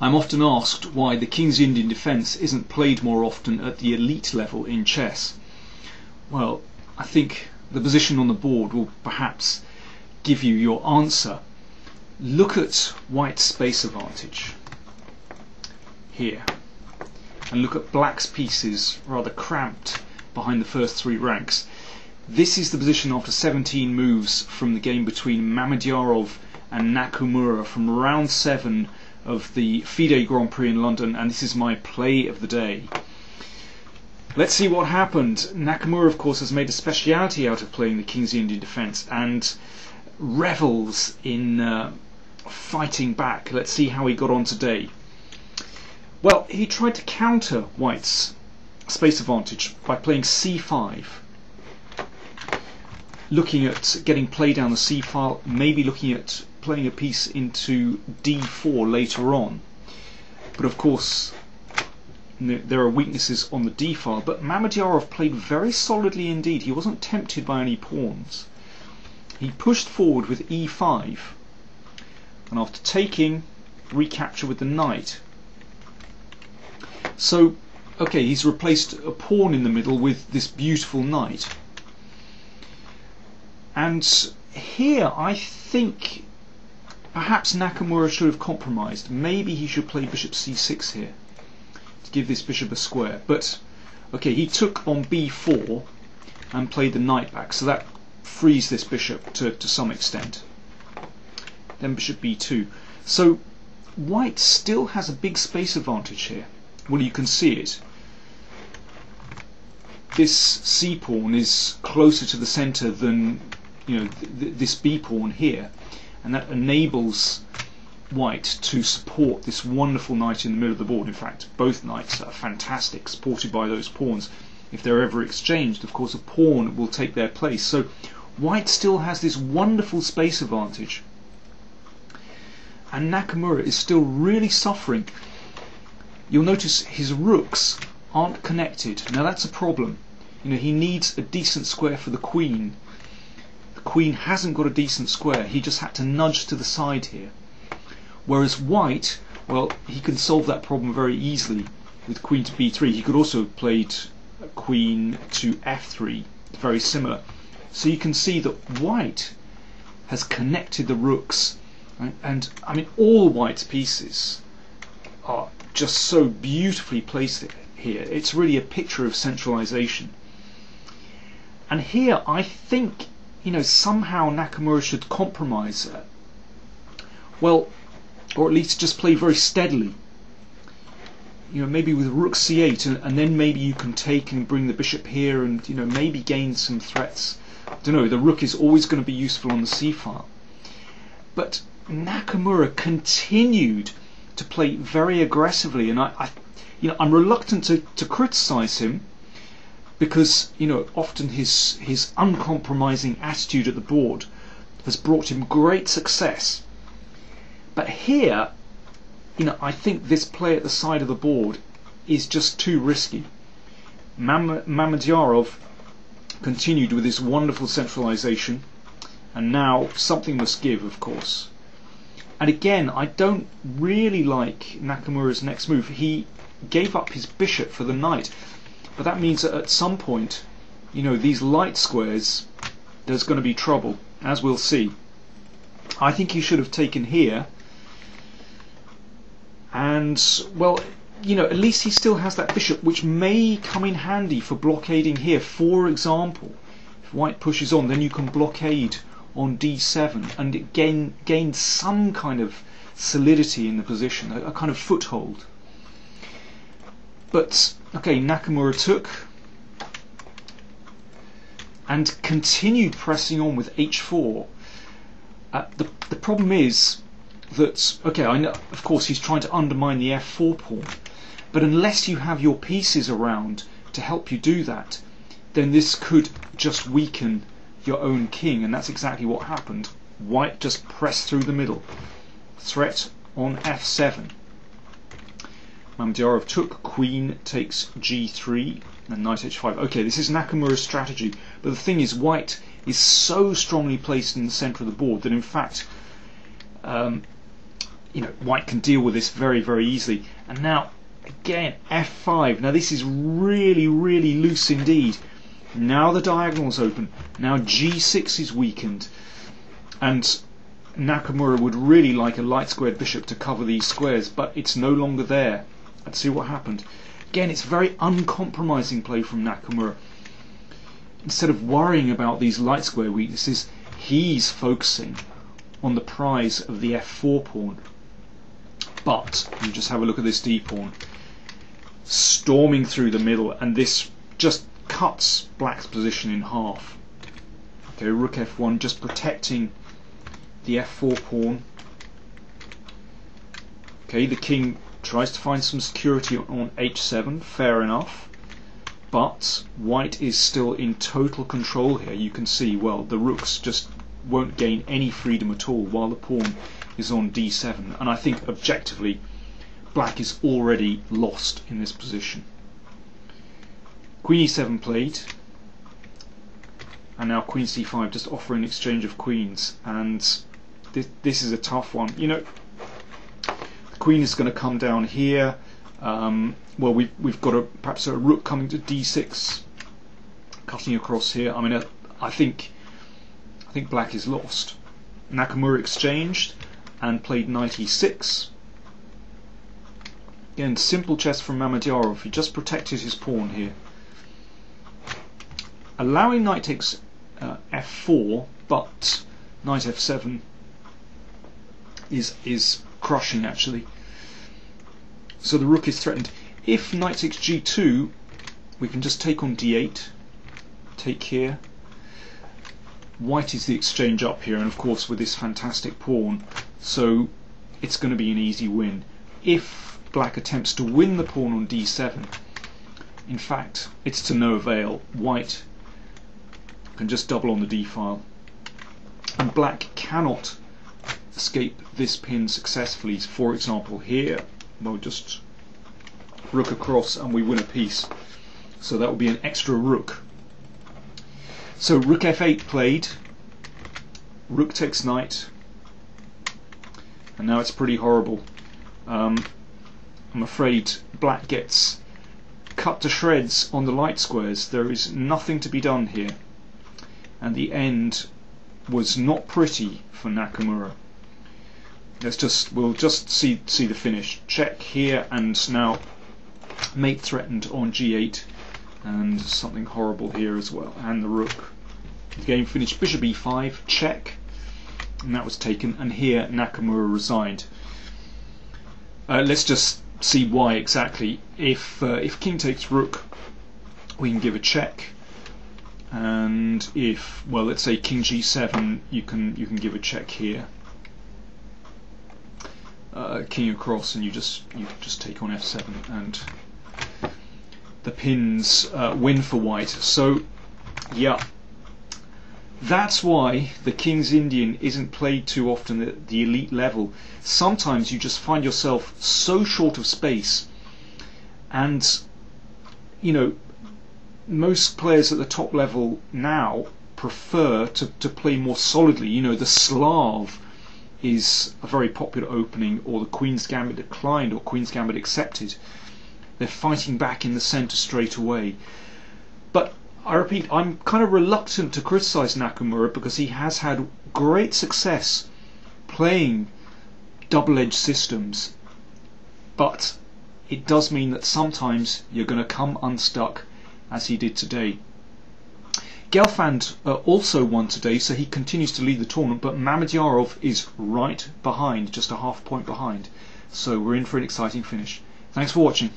I'm often asked why the King's Indian defence isn't played more often at the elite level in chess. Well, I think the position on the board will perhaps give you your answer. Look at White's space advantage here, and look at Black's pieces rather cramped behind the first three ranks. This is the position after 17 moves from the game between Mamedyarov and Nakamura from round 7 of the FIDE Grand Prix in London, and this is my play of the day. Let's see what happened. Nakamura, of course, has made a speciality out of playing the King's Indian defence and revels in fighting back. Let's see how he got on today. Well, he tried to counter White's space advantage by playing c5, looking at getting play down the c file, maybe looking at playing a piece into d4 later on. But of course there are weaknesses on the d file, but Mamedyarov played very solidly indeed. He wasn't tempted by any pawns. He pushed forward with e5, and after taking, recapture with the knight. So okay, he's replaced a pawn in the middle with this beautiful knight. And here I think perhaps Nakamura should have compromised. Maybe he should play bishop c6 here to give this bishop a square. But okay, he took on b4 and played the knight back, so that frees this bishop to some extent. Then bishop b2. So White still has a big space advantage here. Well, you can see it. This c pawn is closer to the centre than this b pawn here, and that enables White to support this wonderful knight in the middle of the board. In fact, both knights are fantastic, supported by those pawns. If they're ever exchanged, of course, a pawn will take their place. So White still has this wonderful space advantage, and Nakamura is still really suffering. You'll notice his rooks aren't connected. Now that's a problem. He needs a decent square for the queen. The queen hasn't got a decent square. He just had to nudge to the side here. Whereas White, well, he can solve that problem very easily with queen to b3. He could also have played queen to f3, very similar. So you can see that White has connected the rooks, and I mean all White's pieces are just so beautifully placed here. It's really a picture of centralization. And here I think somehow Nakamura should compromise, well, or at least just play very steadily. Maybe with rook c8, and then maybe you can take and bring the bishop here, and maybe gain some threats. I don't know. The rook is always going to be useful on the c file. But Nakamura continued to play very aggressively, and I'm reluctant to criticize him, because often his uncompromising attitude at the board has brought him great success. But here, I think this play at the side of the board is just too risky. Mamedyarov continued with his wonderful centralization, and now something must give, of course. And again, I don't really like Nakamura's next move. He gave up his bishop for the knight, but that means that at some point, these light squares, there's going to be trouble, as we'll see. I think he should have taken here, and well, at least he still has that bishop, which may come in handy for blockading here. For example, if White pushes on, then you can blockade on d7 and it gains some kind of solidity in the position, a kind of foothold. But okay, Nakamura took and continued pressing on with h4. The problem is that, okay, I know, of course, he's trying to undermine the f4 pawn, but unless you have your pieces around to help you do that, then this could just weaken your own king, and that's exactly what happened. White just pressed through the middle. Threat on f7. Mamedyarov took, queen takes g3, and knight h5. Okay, this is Nakamura's strategy, but the thing is, White is so strongly placed in the centre of the board that in fact white can deal with this very, very easily. And now, again, f5. Now this is really, really loose indeed. Now the diagonal's open. Now g6 is weakened. And Nakamura would really like a light squared bishop to cover these squares, but it's no longer there. Let's see what happened. Again, it's very uncompromising play from Nakamura. Instead of worrying about these light square weaknesses, he's focusing on the prize of the f4 pawn. But you just have a look at this d pawn storming through the middle, and this just cuts black's position in half. Okay, rook f1, just protecting the f4 pawn. Okay, the king tries to find some security on h7, fair enough, but white is still in total control here. You can see, well, the rooks just won't gain any freedom at all while the pawn is on d7, and I think objectively black is already lost in this position. Queen e7 played, and now queen c5, just offering exchange of queens, and this is a tough one. The queen is going to come down here. Well, we've got perhaps a rook coming to d6, cutting across here. I mean, I think black is lost. Nakamura exchanged and played knight e6. Again, simple chess from Mamedyarov. He just protected his pawn here, allowing knight takes f4, but knight f7 is crushing actually. So the rook is threatened. If knight takes g2, we can just take on d8, take here. White is the exchange up here, and of course with this fantastic pawn, so it's going to be an easy win. If black attempts to win the pawn on d7, in fact it's to no avail. White can just double on the d file, and black cannot escape this pin successfully. For example, here we'll just rook across and we win a piece, so that will be an extra rook. So rook f8 played, rook takes knight, and now it's pretty horrible. I'm afraid black gets cut to shreds on the light squares. There is nothing to be done here, and the end was not pretty for Nakamura. We'll just see the finish. Check here, and now mate threatened on g8, and something horrible here as well, and the rook. The game finished bishop e5, check, and that was taken, and here Nakamura resigned. Let's just see why exactly. If king takes rook, we can give a check, and if, well, let's say king g7, you can give a check here. King across, and you just take on f7, and the pins win for white. So yeah, that's why the King's Indian isn't played too often at the elite level. Sometimes you just find yourself so short of space, and most players at the top level now prefer to play more solidly. The Slav is a very popular opening, or the Queen's Gambit declined, or Queen's Gambit accepted. They're fighting back in the centre straight away. But I repeat, I'm kind of reluctant to criticise Nakamura, because he has had great success playing double-edged systems. But it does mean that sometimes you're going to come unstuck, as he did today. Gelfand also won today, so he continues to lead the tournament, but Mamedyarov is right behind, just a half point behind. So we're in for an exciting finish. Thanks for watching.